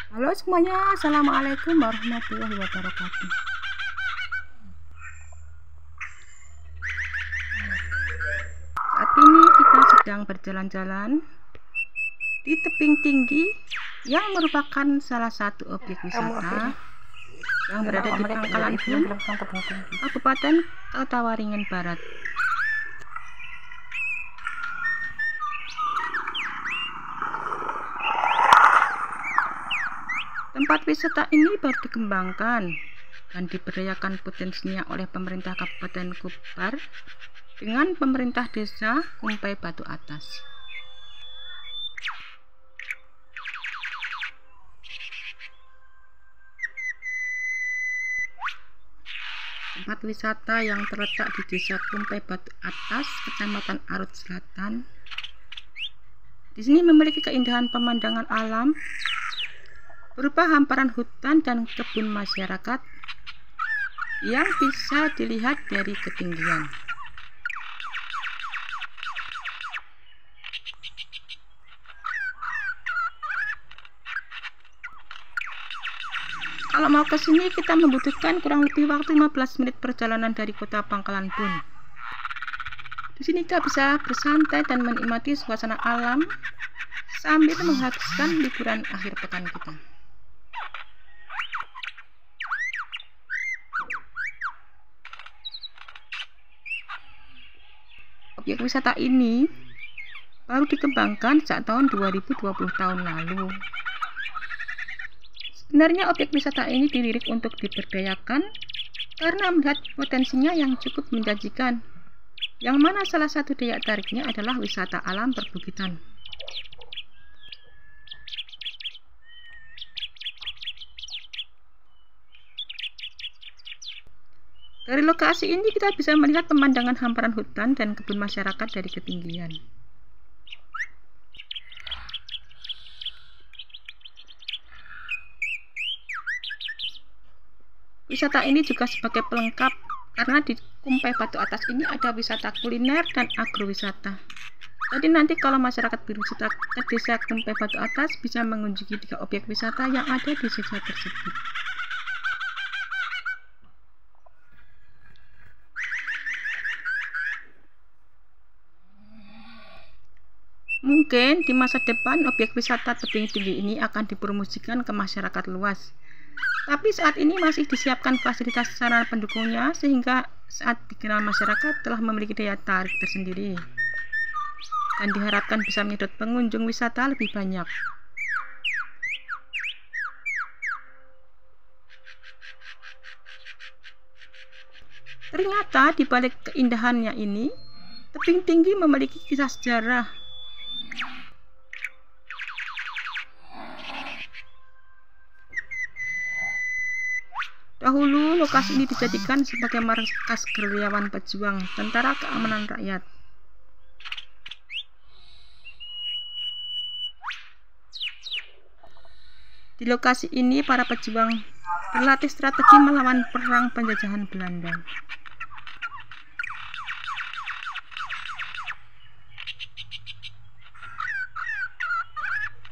Halo semuanya, assalamualaikum warahmatullahi wabarakatuh. Saat ini kita sedang berjalan-jalan di tebing tinggi yang merupakan salah satu objek wisata yang berada di Pangkalan Bun, Kabupaten Tawaringin Barat. Tempat wisata ini baru dikembangkan dan diberdayakan potensinya oleh pemerintah Kabupaten Kubar dengan pemerintah desa Kumpai Batu Atas. Tempat wisata yang terletak di desa Kumpai Batu Atas, Kecamatan Arut Selatan. Di sini memiliki keindahan pemandangan alam berupa hamparan hutan dan kebun masyarakat yang bisa dilihat dari ketinggian. Kalau mau ke sini kita membutuhkan kurang lebih waktu 15 menit perjalanan dari kota Pangkalan Bun. Di sini kita bisa bersantai dan menikmati suasana alam sambil menghabiskan liburan akhir pekan kita. Objek wisata ini baru dikembangkan sejak tahun 2020 tahun lalu. Sebenarnya objek wisata ini dilirik untuk diberdayakan karena melihat potensinya yang cukup menjanjikan, yang mana salah satu daya tariknya adalah wisata alam perbukitan. Dari lokasi ini kita bisa melihat pemandangan hamparan hutan dan kebun masyarakat dari ketinggian. Wisata ini juga sebagai pelengkap karena di Kumpai Batu Atas ini ada wisata kuliner dan agrowisata. Jadi nanti kalau masyarakat berwisata ke desa Kumpai Batu Atas bisa mengunjungi 3 objek wisata yang ada di desa tersebut. Mungkin di masa depan objek wisata tebing tinggi ini akan dipromosikan ke masyarakat luas. Tapi saat ini masih disiapkan fasilitas sarana pendukungnya sehingga saat dikenal masyarakat telah memiliki daya tarik tersendiri. Dan diharapkan bisa menyedot pengunjung wisata lebih banyak. Ternyata di balik keindahannya ini, tebing tinggi memiliki kisah sejarah. Dahulu, lokasi ini dijadikan sebagai markas gerilyawan pejuang Tentara Keamanan Rakyat. Di lokasi ini, para pejuang berlatih strategi melawan perang penjajahan Belanda.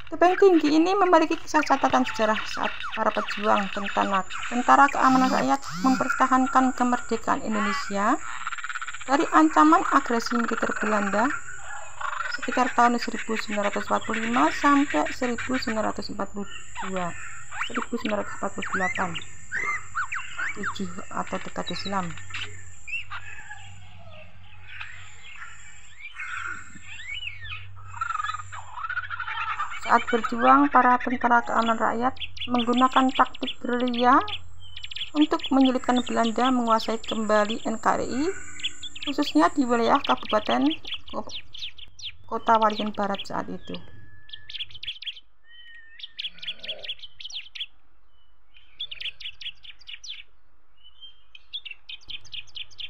Tebing tinggi ini memiliki kisah catatan sejarah saat para pejuang Tentara Keamanan Rakyat mempertahankan kemerdekaan Indonesia dari ancaman agresi militer Belanda sekitar tahun 1945 sampai 1948. Tujuh atau dekade silam. Saat berjuang, para tentara keamanan rakyat menggunakan taktik gerilya untuk menyulitkan Belanda menguasai kembali NKRI, khususnya di wilayah Kabupaten Kota Waringin Barat saat itu.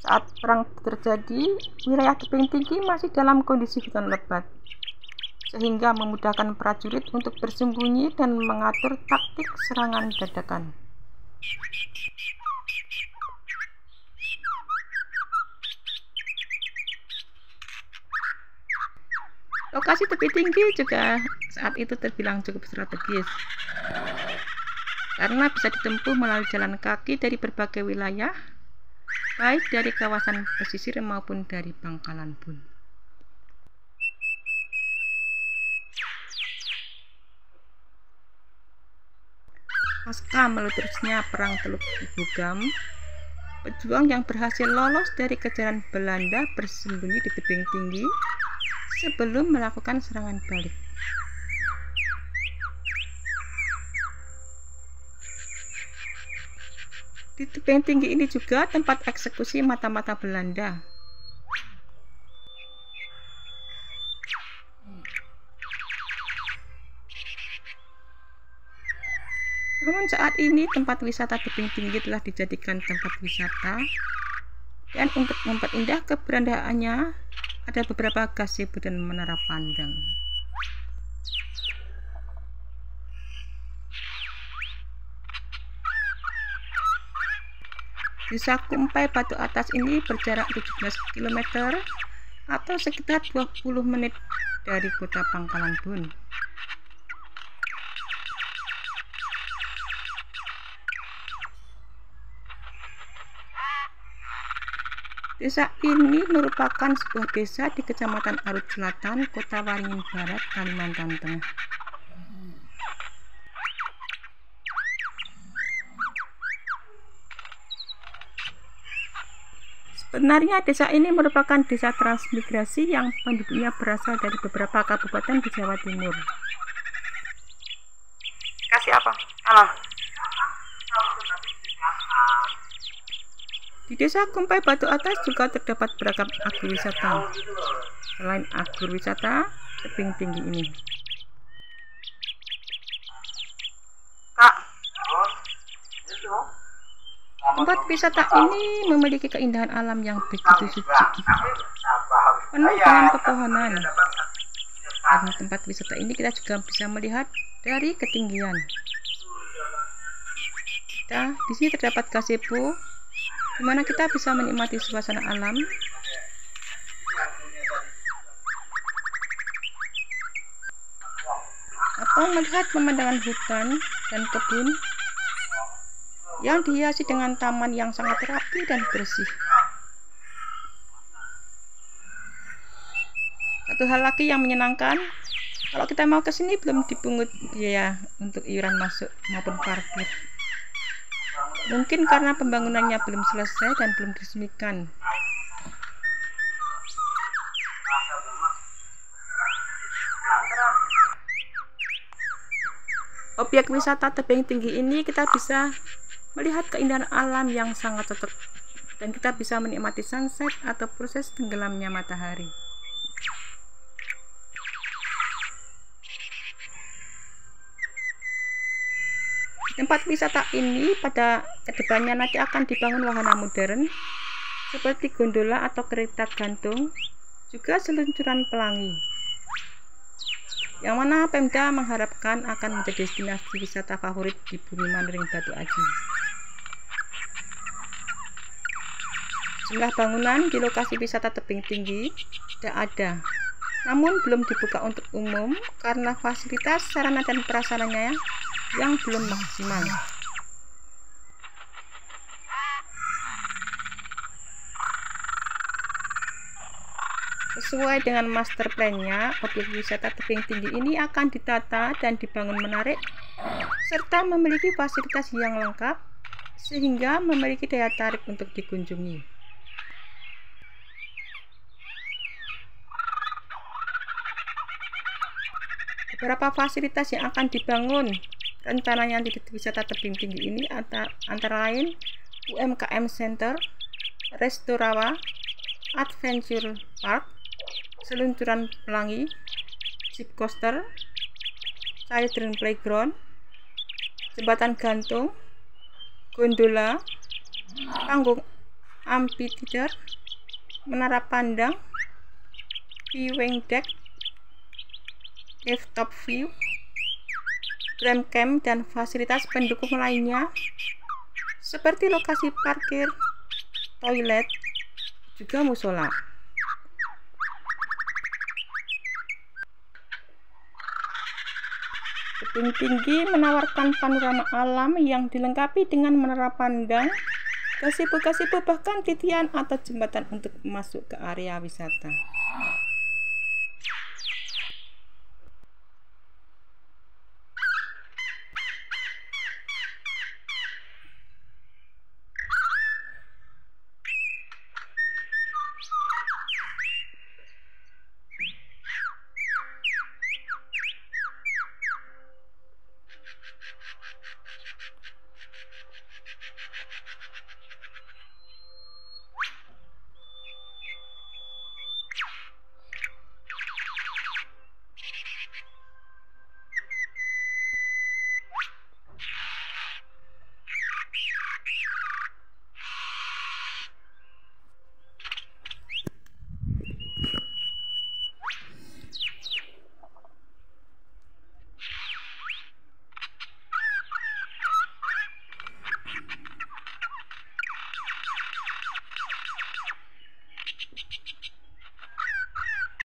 Saat perang terjadi, wilayah tebing tinggi masih dalam kondisi hutan lebat, sehingga memudahkan prajurit untuk bersembunyi dan mengatur taktik serangan dadakan. Lokasi tebing tinggi juga saat itu terbilang cukup strategis. karena bisa ditempuh melalui jalan kaki dari berbagai wilayah, baik dari kawasan pesisir maupun dari Bangkalan Bun. Pasca meletusnya Perang Teluk Bugam, pejuang yang berhasil lolos dari kejaran Belanda bersembunyi di tebing tinggi sebelum melakukan serangan balik. Di tebing tinggi ini juga tempat eksekusi mata-mata Belanda. Namun saat ini tempat wisata tebing tinggi telah dijadikan tempat wisata, dan untuk memperindah keberadaannya ada beberapa gazebo dan menara pandang. Desa Kumpai Batu Atas ini berjarak 17 km atau sekitar 20 menit dari kota Bangkalan Bun. Desa ini merupakan sebuah desa di Kecamatan Arut Selatan, Kota Waringin Barat, Kalimantan Tengah. Sebenarnya desa ini merupakan desa transmigrasi yang penduduknya berasal dari beberapa kabupaten di Jawa Timur. Kasih apa? Halo. Di Desa Kumpai Batu Atas juga terdapat beragam agrowisata. Selain agrowisata tebing tinggi ini, Kak. tempat wisata ini memiliki keindahan alam yang begitu suci, penuh dengan pepohonan. Dan tempat wisata ini kita juga bisa melihat dari ketinggian. Di sini terdapat gazebo, di mana kita bisa menikmati suasana alam. Atau melihat pemandangan hutan dan kebun yang dihiasi dengan taman yang sangat rapi dan bersih. Satu hal lagi yang menyenangkan, kalau kita mau ke sini belum dipungut biaya untuk iuran masuk maupun parkir. Mungkin karena pembangunannya belum selesai dan belum diresmikan. Objek wisata tebing tinggi ini kita bisa melihat keindahan alam yang sangat cocok, dan kita bisa menikmati sunset atau proses tenggelamnya matahari. Tempat wisata ini pada kedepannya nanti akan dibangun wahana modern seperti gondola atau kereta gantung, juga seluncuran pelangi, yang mana Pemda mengharapkan akan menjadi destinasi wisata favorit di Bumi Manering Batu Aji. Jumlah bangunan di lokasi wisata tebing tinggi sudah ada, namun belum dibuka untuk umum karena fasilitas sarana dan prasarananya yang belum maksimal. Sesuai dengan master plan-nya, objek wisata tebing tinggi ini akan ditata dan dibangun menarik serta memiliki fasilitas yang lengkap sehingga memiliki daya tarik untuk dikunjungi. Beberapa fasilitas yang akan dibangun rencananya di wisata tebing tinggi ini antara lain UMKM Center, Restorawa, Adventure Park, seluncuran pelangi, jeep coaster, children playground, jembatan gantung, gondola, panggung amphitheater, menara pandang, viewing deck, cave top view, gram camp, dan fasilitas pendukung lainnya seperti lokasi parkir, toilet, juga musola. Tebing tinggi menawarkan panorama alam yang dilengkapi dengan menara pandang, gazebo bahkan titian atau jembatan untuk masuk ke area wisata.